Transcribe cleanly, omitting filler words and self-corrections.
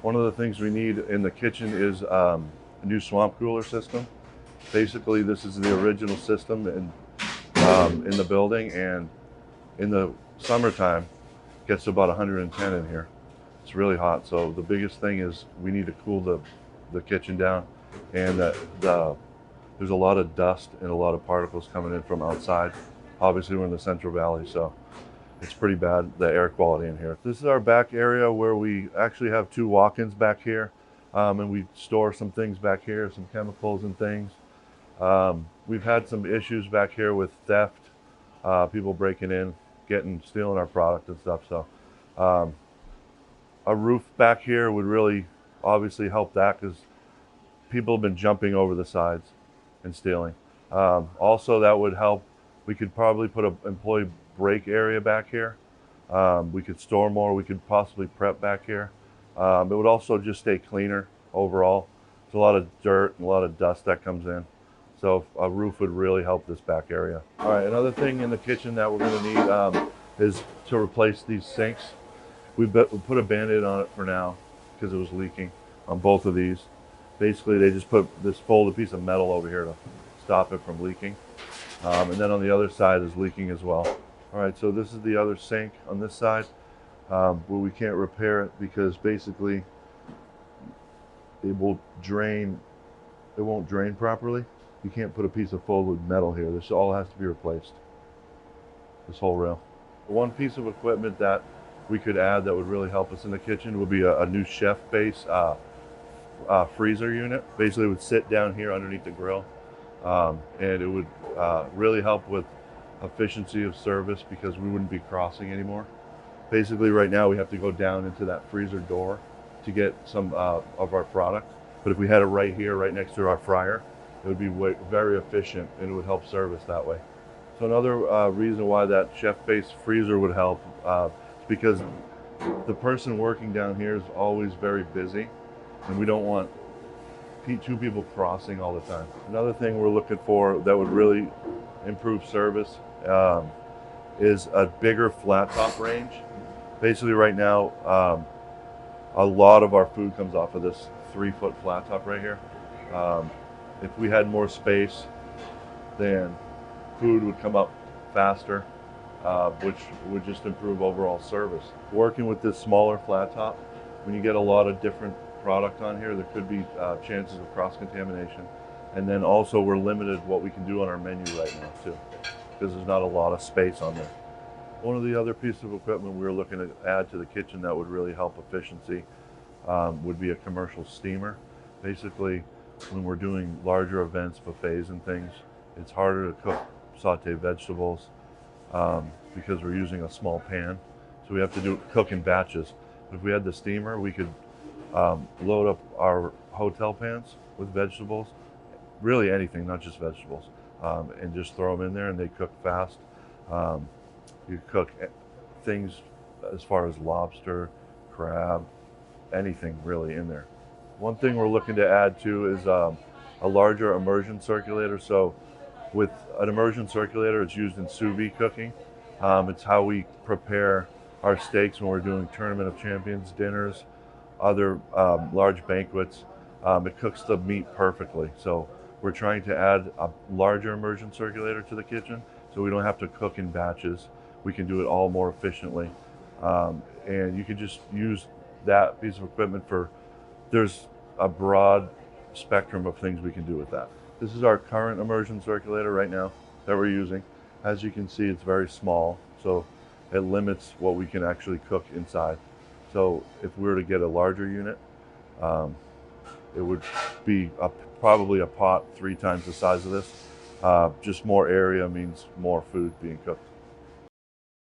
One of the things we need in the kitchen is a new swamp cooler system. Basically, this is the original system in the building, and in the summertime, it gets to about 110 in here. It's really hot, so the biggest thing is we need to cool the kitchen down, and there's a lot of dust and a lot of particles coming in from outside. Obviously, we're in the Central Valley, so it's pretty bad, the air quality in here. This is our back area where we actually have two walk-ins back here, and we store some things back here, some chemicals and things. We've had some issues back here with theft, people breaking in, stealing our product and stuff. So a roof back here would really obviously help that, because people have been jumping over the sides and stealing. Also, that would help. We could probably put an employee break area back here. We could store more. We could possibly prep back here. It would also just stay cleaner overall. There's a lot of dirt and a lot of dust that comes in. So a roof would really help this back area. All right, another thing in the kitchen that we're going to need is to replace these sinks. We put a Band-Aid on it for now because it was leaking on both of these. Basically, they just put this folded piece of metal over here to stop it from leaking. And then on the other side is leaking as well. All right, so this is the other sink on this side, but we can't repair it because basically it will drain. It won't drain properly. You can't put a piece of folded metal here. This all has to be replaced. This whole rail. One piece of equipment that we could add that would really help us in the kitchen would be a new chef base freezer unit. Basically, it would sit down here underneath the grill, and it would really help with efficiency of service because we wouldn't be crossing anymore. Basically, right now we have to go down into that freezer door to get some of our product. But if we had it right here, right next to our fryer, it would be very efficient, and it would help service that way. So another reason why that chef-based freezer would help is because the person working down here is always very busy, and we don't want two people crossing all the time. Another thing we're looking for that would really improve service is a bigger flat top range. Basically, right now, a lot of our food comes off of this 3-foot flat top right here. If we had more space, then food would come up faster, which would just improve overall service. Working with this smaller flat top, when you get a lot of different product on here, there could be chances of cross-contamination. And then also we're limited what we can do on our menu right now too, because there's not a lot of space on there. One of the other pieces of equipment we were looking to add to the kitchen that would really help efficiency would be a commercial steamer. Basically, when we're doing larger events, buffets and things, it's harder to saute vegetables because we're using a small pan. So we have to cook in batches. But if we had the steamer, we could load up our hotel pans with vegetables, really anything, not just vegetables, and just throw them in there, and they cook fast. You cook things as far as lobster, crab, anything really in there. One thing we're looking to add to is a larger immersion circulator. So with an immersion circulator, it's used in sous vide cooking. It's how we prepare our steaks when we're doing Tournament of Champions dinners, other large banquets. It cooks the meat perfectly. So we're trying to add a larger immersion circulator to the kitchen so we don't have to cook in batches. We can do it all more efficiently. And you can just use that piece of equipment there's a broad spectrum of things we can do with that. This is our current immersion circulator right now that we're using. As you can see, it's very small, so it limits what we can actually cook inside. So if we were to get a larger unit, it would be probably a pot 3 times the size of this. Just more area means more food being cooked.